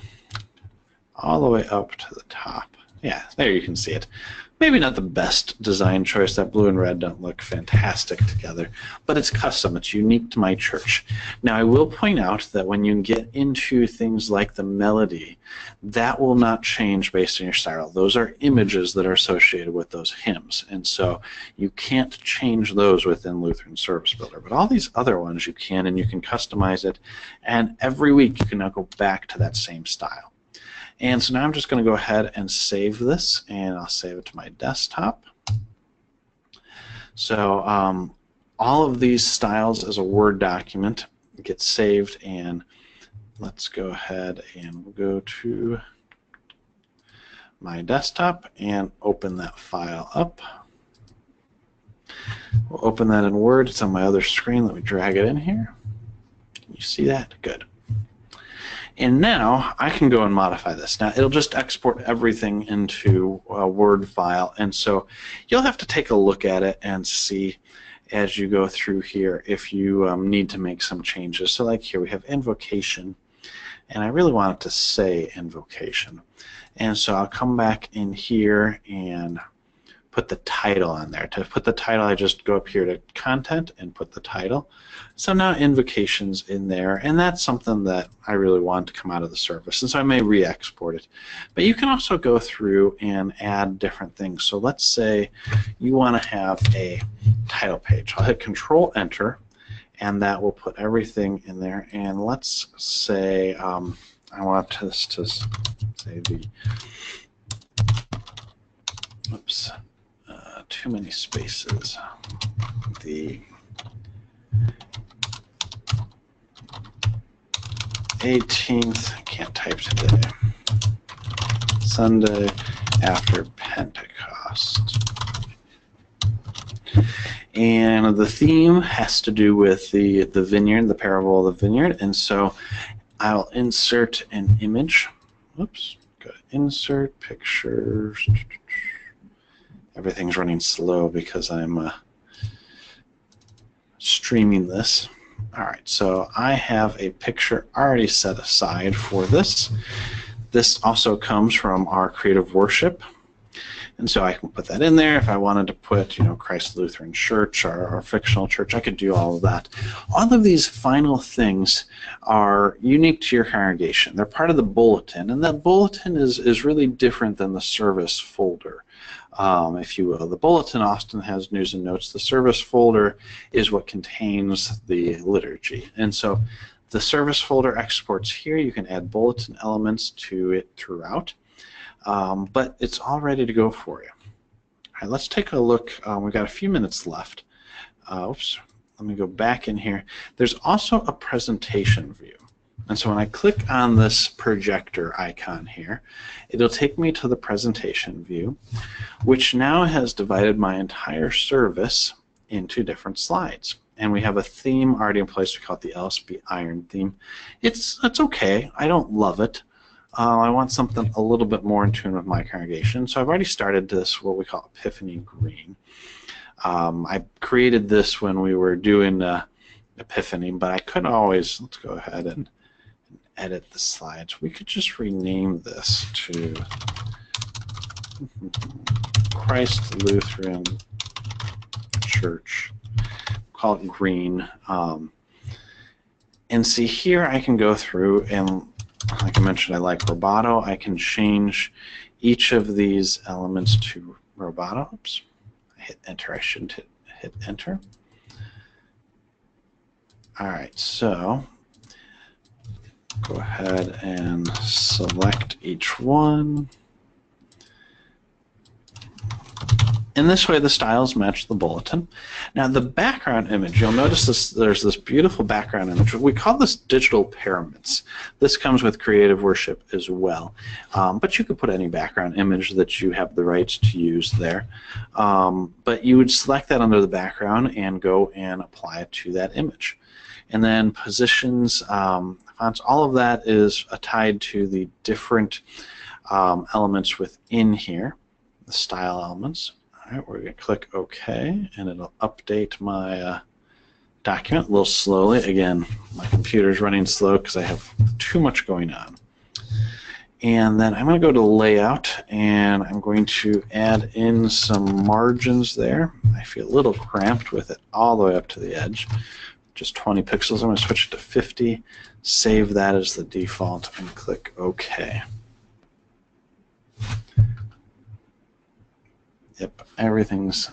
[SPEAKER 1] all the way up to the top. Yeah, there you can see it. Maybe not the best design choice. That blue and red don't look fantastic together, but it's custom. It's unique to my church. Now, I will point out that when you get into things like the melody, that will not change based on your style. Those are images that are associated with those hymns, and so you can't change those within Lutheran Service Builder. But all these other ones you can, and you can customize it, and every week you can now go back to that same style. And so now I'm just going to go ahead and save this, and I'll save it to my desktop. So all of these styles as a Word document get saved, and let's go ahead and we'll go to my desktop and open that file up. We'll open that in Word. It's on my other screen. Let me drag it in here. Can you see that? Good. And now I can go and modify this. Now it'll just export everything into a Word file, and so you'll have to take a look at it and see as you go through here if you need to make some changes. So like here we have invocation, and I really want it to say invocation. And so I'll come back in here and put the title on there. To put the title, I just go up here to Content and put the title. So now Invocation's in there, and that's something that I really want to come out of the service, and so I may re-export it. But you can also go through and add different things. So let's say you want to have a title page. I'll hit Control-Enter, and that will put everything in there. And let's say I want this to say the, oops, too many spaces. The 18th, I can't type today, Sunday after Pentecost. And the theme has to do with the vineyard, the parable of the vineyard, and so I'll insert an image. Oops, go to Insert, Pictures. Everything's running slow because I'm streaming this. All right, so I have a picture already set aside for this. This also comes from our Creative Worship, and so I can put that in there. If I wanted to put, you know, Christ Lutheran Church or fictional church, I could do all of that. All of these final things are unique to your congregation. They're part of the bulletin, and that bulletin is really different than the service folder. If you will. The bulletin often has news and notes. The service folder is what contains the liturgy. And so the service folder exports here. You can add bulletin elements to it throughout, but it's all ready to go for you. All right, let's take a look. We've got a few minutes left. Oops, let me go back in here. There's also a presentation view. And so when I click on this projector icon here, it'll take me to the presentation view, which now has divided my entire service into different slides. And we have a theme already in place. We call it the LSB Iron theme. It's okay. I don't love it. I want something a little bit more in tune with my congregation. So I've already started this, what we call Epiphany Green. I created this when we were doing Epiphany, but I could always, let's go ahead and edit the slides. We could just rename this to Christ Lutheran Church. Call it green. And see here I can go through and, like I mentioned, I like Roboto. I can change each of these elements to Roboto. Oops, I hit enter. I shouldn't hit enter. All right, so go ahead and select each one. And this way the styles match the bulletin. Now the background image, you'll notice there's this beautiful background image. We call this digital pyramids. This comes with Creative Worship as well. But you could put any background image that you have the rights to use there. But you would select that under the background and go and apply it to that image. And then positions, fonts, all of that is tied to the different elements within here, the style elements. All right, we're going to click OK, and it'll update my document a little slowly. Again, my computer's running slow because I have too much going on. And then I'm going to go to Layout, and I'm going to add in some margins there. I feel a little cramped with it all the way up to the edge. Just 20 pixels. I'm going to switch it to 50, save that as the default, and click OK. Yep, everything's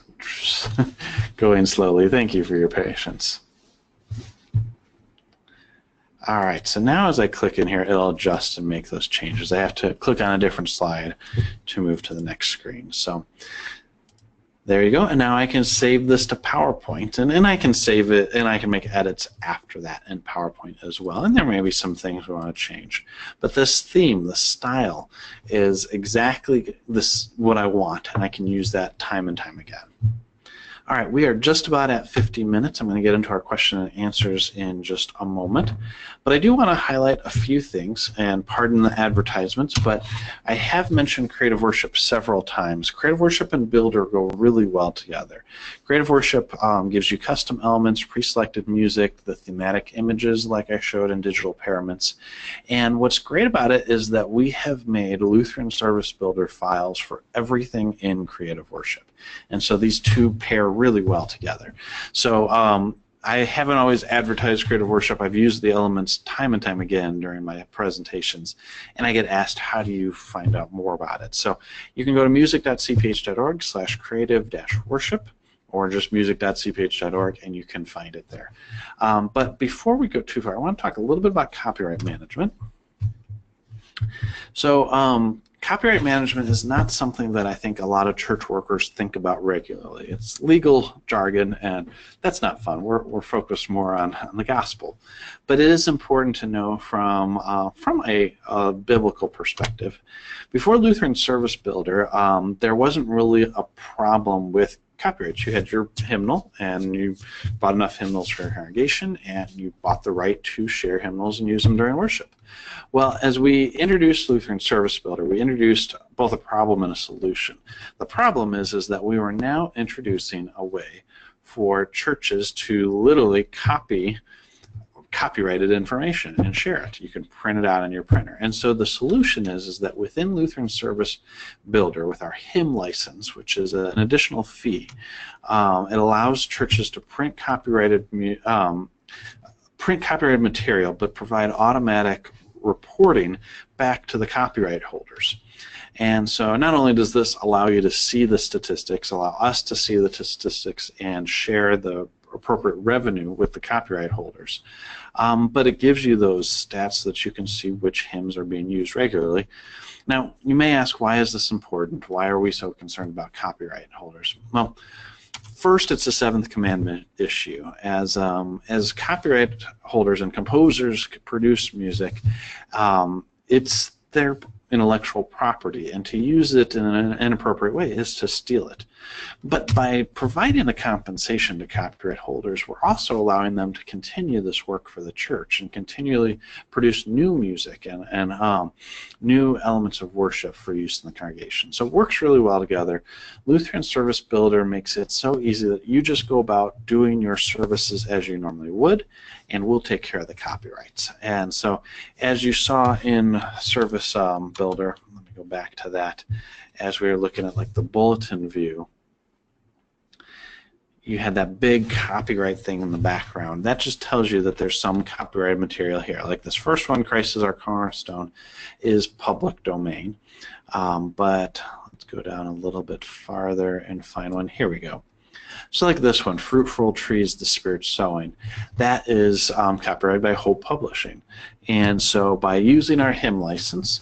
[SPEAKER 1] going slowly. Thank you for your patience. All right, so now as I click in here, it'll adjust and make those changes. I have to click on a different slide to move to the next screen. So there you go, and now I can save this to PowerPoint, and I can save it, and I can make edits after that in PowerPoint as well, and there may be some things we want to change. But this theme, the style, is exactly this what I want, and I can use that time and time again. All right, we are just about at 50 minutes. I'm going to get into our question and answers in just a moment. But I do want to highlight a few things, and pardon the advertisements, but I have mentioned Creative Worship several times. Creative Worship and Builder go really well together. Creative Worship gives you custom elements, pre-selected music, the thematic images like I showed in digital paraments. And what's great about it is that we have made Lutheran Service Builder files for everything in Creative Worship. And so these two pair really well together. So I haven't always advertised Creative Worship. I've used the elements time and time again during my presentations, and I get asked, how do you find out more about it? So you can go to music.cph.org/creative-worship, or just music.cph.org, and you can find it there. But before we go too far, I want to talk a little bit about copyright management. So copyright management is not something that I think a lot of church workers think about regularly. It's legal jargon, and that's not fun. We're focused more on the gospel. But it is important to know from a biblical perspective. Before Lutheran Service Builder, there wasn't really a problem with copyrights. You had your hymnal, and you bought enough hymnals for your congregation, and you bought the right to share hymnals and use them during worship. Well, as we introduced Lutheran Service Builder, we introduced both a problem and a solution. The problem is that we were now introducing a way for churches to literally copy copyrighted information and share it. You can print it out on your printer. And so the solution is that within Lutheran Service Builder, with our hymn license, which is an additional fee, it allows churches to print copyrighted material, but provide automatic reporting back to the copyright holders. And so not only does this allow you to see the statistics, allow us to see the statistics and share the appropriate revenue with the copyright holders, but it gives you those stats so that you can see which hymns are being used regularly. Now, you may ask, why is this important? Why are we so concerned about copyright holders? Well, first, it's a seventh commandment issue. As copyright holders and composers produce music, it's their intellectual property, and to use it in an inappropriate way is to steal it. But by providing the compensation to copyright holders, we're also allowing them to continue this work for the church and continually produce new music and new elements of worship for use in the congregation. So it works really well together. Lutheran Service Builder makes it so easy that you just go about doing your services as you normally would, and we'll take care of the copyrights. And so as you saw in Service Builder, let me go back to that, as we were looking at like the bulletin view, you had that big copyright thing in the background. That just tells you that there's some copyrighted material here. Like this first one, Christ is our cornerstone, is public domain. But let's go down a little bit farther and find one. Here we go. So like this one, Fruitful Trees, the Spirit Sowing, that is copyrighted by Hope Publishing. And so by using our hymn license,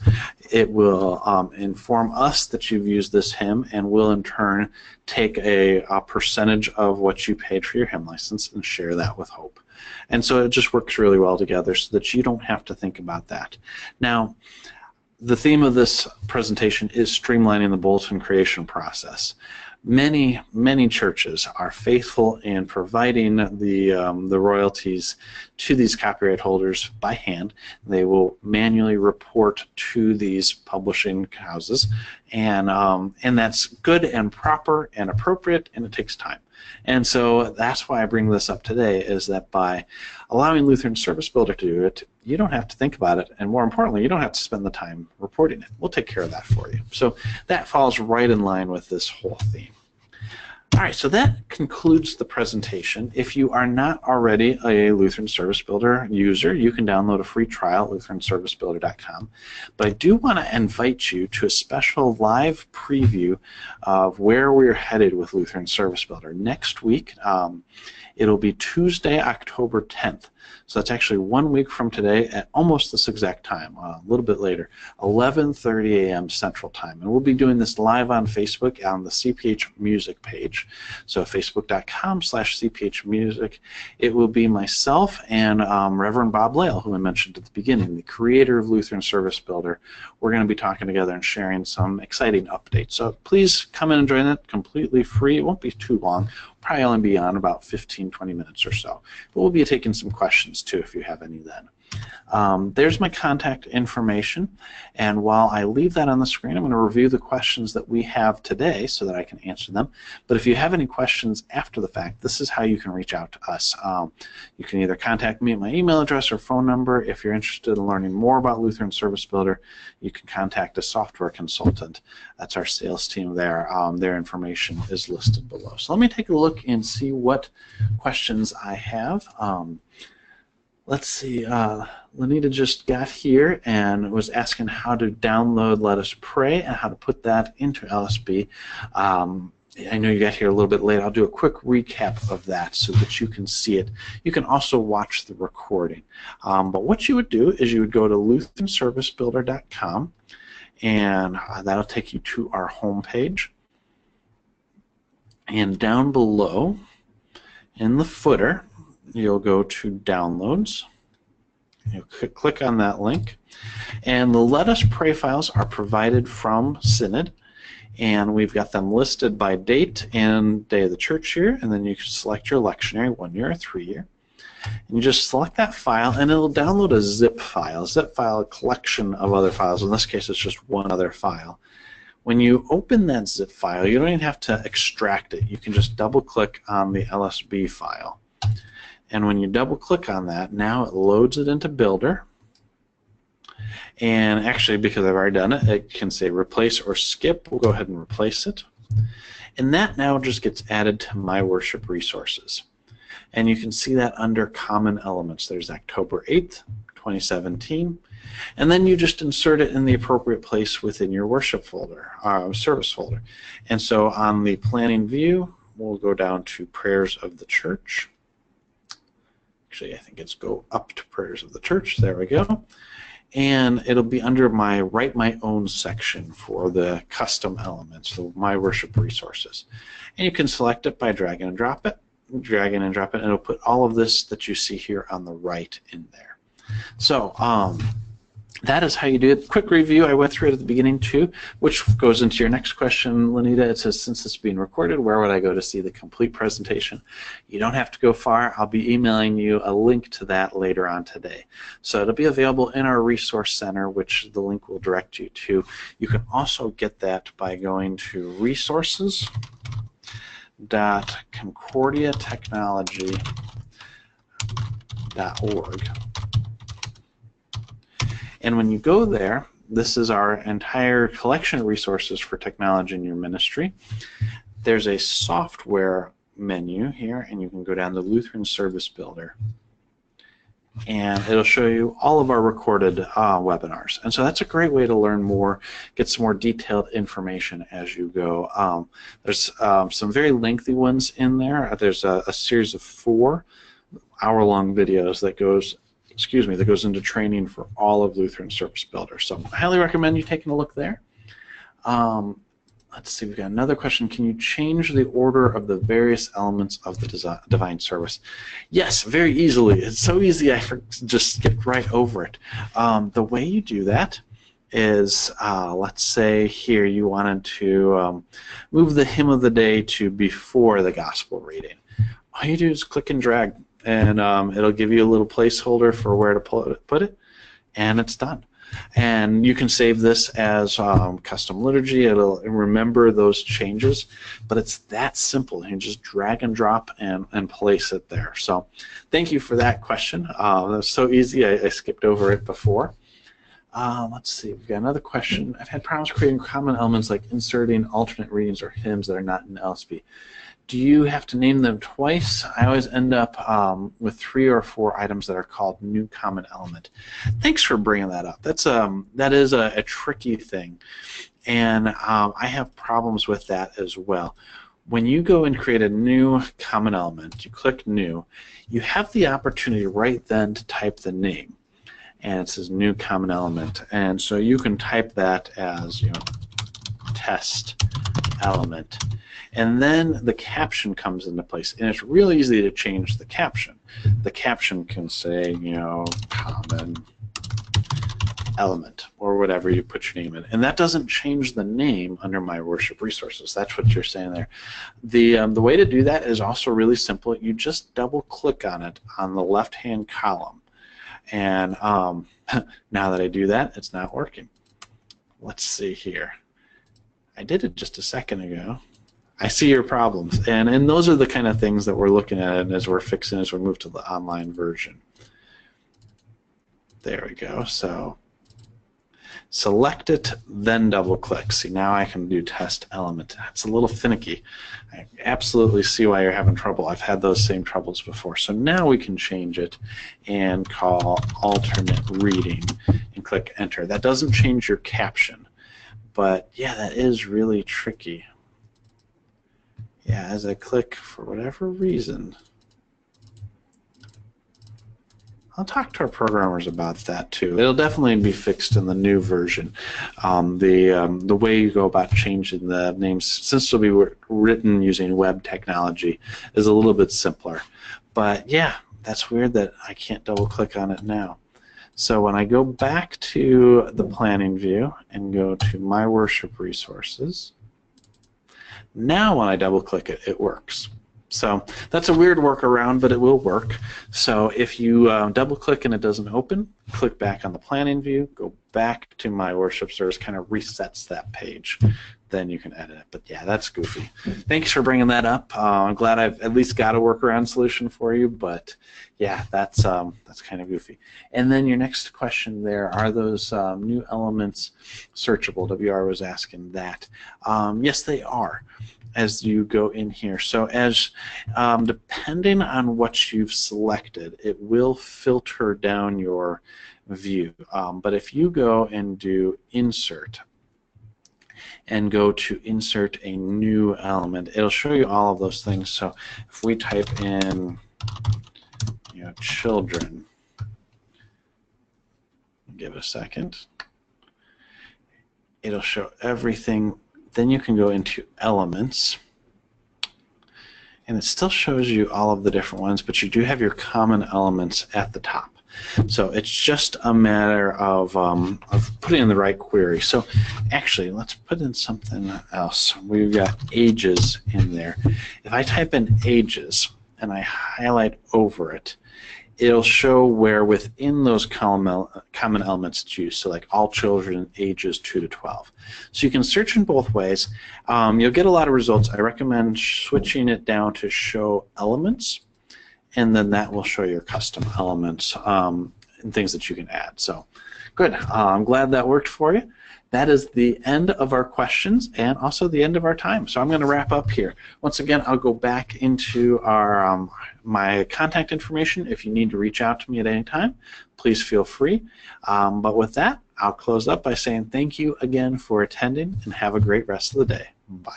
[SPEAKER 1] it will inform us that you've used this hymn, and we'll in turn take a percentage of what you paid for your hymn license and share that with Hope. And so it just works really well together so that you don't have to think about that. Now, the theme of this presentation is streamlining the bulletin creation process. Many, many churches are faithful in providing the royalties to these copyright holders by hand. They will manually report to these publishing houses, and that's good and proper and appropriate, and it takes time. And so that's why I bring this up today, is that by allowing Lutheran Service Builder to do it, you don't have to think about it, and more importantly, you don't have to spend the time reporting it. We'll take care of that for you. So that falls right in line with this whole theme. All right, so that concludes the presentation. If you are not already a Lutheran Service Builder user, you can download a free trial at lutheranservicebuilder.com. But I do want to invite you to a special live preview of where we're headed with Lutheran Service Builder. Next week, It'll be Tuesday, October 10th. So that's actually 1 week from today at almost this exact time, a little bit later, 11:30 a.m. Central Time. And we'll be doing this live on Facebook on the CPH Music page. So facebook.com/CPHmusic. It will be myself and Reverend Bob Lale, who I mentioned at the beginning, the creator of Lutheran Service Builder. We're going to be talking together and sharing some exciting updates. So please come in and join it, completely free. It won't be too long. Probably only be on about 15-20 minutes or so. But we'll be taking some questions too if you have any then. There's my contact information, and while I leave that on the screen, I'm going to review the questions that we have today so that I can answer them. But if you have any questions after the fact, this is how you can reach out to us. You can either contact me at my email address or phone number. If you're interested in learning more about Lutheran Service Builder, you can contact a software consultant. That's our sales team there. Their information is listed below. So let me take a look and see what questions I have. Let's see, Lenita just got here and was asking how to download Let Us Pray and how to put that into LSB. I know you got here a little bit late. I'll do a quick recap of that so that you can see it. You can also watch the recording. But what you would do is you would go to LutheranServiceBuilder.com, and that'll take you to our home page. And down below in the footer, you'll go to Downloads. You'll click on that link, and the Let Us Pray files are provided from Synod, and we've got them listed by date and day of the church year, and then you can select your lectionary, 1 year or 3 year. And you just select that file, and it'll download a zip file. A zip file, a collection of other files. In this case, it's just one other file. When you open that zip file, you don't even have to extract it. You can just double-click on the LSB file. And when you double click on that, now it loads it into Builder. And actually, because I've already done it, it can say replace or skip. We'll go ahead and replace it. And that now just gets added to my worship resources. And you can see that under common elements. There's October 8th, 2017. And then you just insert it in the appropriate place within your worship folder, service folder. And so on the planning view, we'll go down to Prayers of the Church. Actually, I think it's go up to Prayers of the Church. There we go. And it'll be under my Write My Own section for the custom elements, so my worship resources. And you can select it by drag and drop it, and it'll put all of this that you see here on the right in there. So that is how you do it. Quick review, I went through it at the beginning too, which goes into your next question, Lenita. It says, since it's being recorded, where would I go to see the complete presentation? You don't have to go far. I'll be emailing you a link to that later on today. So it'll be available in our resource center, which the link will direct you to. You can also get that by going to resources.concordiatechnology.org. And when you go there, this is our entire collection of resources for technology in your ministry. There's a software menu here, and you can go down to Lutheran Service Builder. And it'll show you all of our recorded webinars. And so that's a great way to learn more, get some more detailed information as you go. There's some very lengthy ones in there. There's a series of 4 hour-long videos that goes into training for all of Lutheran Service Builder. So I highly recommend you taking a look there. Let's see, we've got another question. Can you change the order of the various elements of the divine service? Yes, very easily. It's so easy I just skipped right over it. The way you do that is, let's say here you wanted to move the hymn of the day to before the gospel reading. All you do is click and drag, and it'll give you a little placeholder for where to put it, and it's done. And you can save this as custom liturgy. It'll remember those changes, but it's that simple. You can just drag and drop and place it there. So thank you for that question. That's so easy. I skipped over it before. Let's see. We've got another question. I've had problems creating common elements like inserting alternate readings or hymns that are not in LSB. Do you have to name them twice? I always end up with 3 or 4 items that are called new common element. Thanks for bringing that up. That is a tricky thing, and I have problems with that as well. when you go and create a new common element, you click New, you have the opportunity right then to type the name. And it says New Common Element. And so you can type that as, test element. And then the caption comes into place. And it's really easy to change the caption. The caption can say, common element, or whatever you put your name in. And that doesn't change the name under My Worship Resources. That's what you're saying there. The way to do that is also really simple. You just double click on it on the left-hand column. And now that I do that, it's not working. Let's see here. I did it just a second ago. I see your problems. And those are the kind of things that we're looking at as we're fixing as we move to the online version. There we go. So select it, then double click. See, now I can do test element. It's a little finicky. I absolutely see why you're having trouble. I've had those same troubles before. So now we can change it and call alternate reading and click enter. That doesn't change your caption, but yeah, that is really tricky. Yeah, as I click, for whatever reason, I'll talk to our programmers about that too. It'll definitely be fixed in the new version. The way you go about changing the names, since it'll be written using web technology, is a little bit simpler. But yeah, that's weird that I can't double click on it now. So when I go back to the planning view and go to My Worship Resources, now when I double click it, it works. So that's a weird workaround, but it will work. So if you double click and it doesn't open, click back on the planning view, go back to My Worship Service, kind of resets that page. Then you can edit it. But yeah, that's goofy. Thanks for bringing that up. I'm glad I've at least got a workaround solution for you, but yeah, that's kind of goofy. And then your next question there, are those new elements searchable? WR was asking that. Yes, they are, as you go in here. So as depending on what you've selected, it will filter down your view. But if you go and do insert and go to insert a new element, it'll show you all of those things. So if we type in children, give it a second, it'll show everything. Then you can go into elements, and it still shows you all of the different ones, but you do have your common elements at the top. So it's just a matter of putting in the right query. So actually, let's put in something else. We've got ages in there. If I type in ages and I highlight over it, it'll show where within those common elements it's used, so like all children ages 2 to 12. So you can search in both ways. You'll get a lot of results. I recommend switching it down to show elements, and then that will show your custom elements and things that you can add. So good. I'm glad that worked for you. That is the end of our questions and also the end of our time. So I'm going to wrap up here. Once again, I'll go back into our my contact information. If you need to reach out to me at any time, please feel free. But with that, I'll close up by saying thank you again for attending and have a great rest of the day. Bye.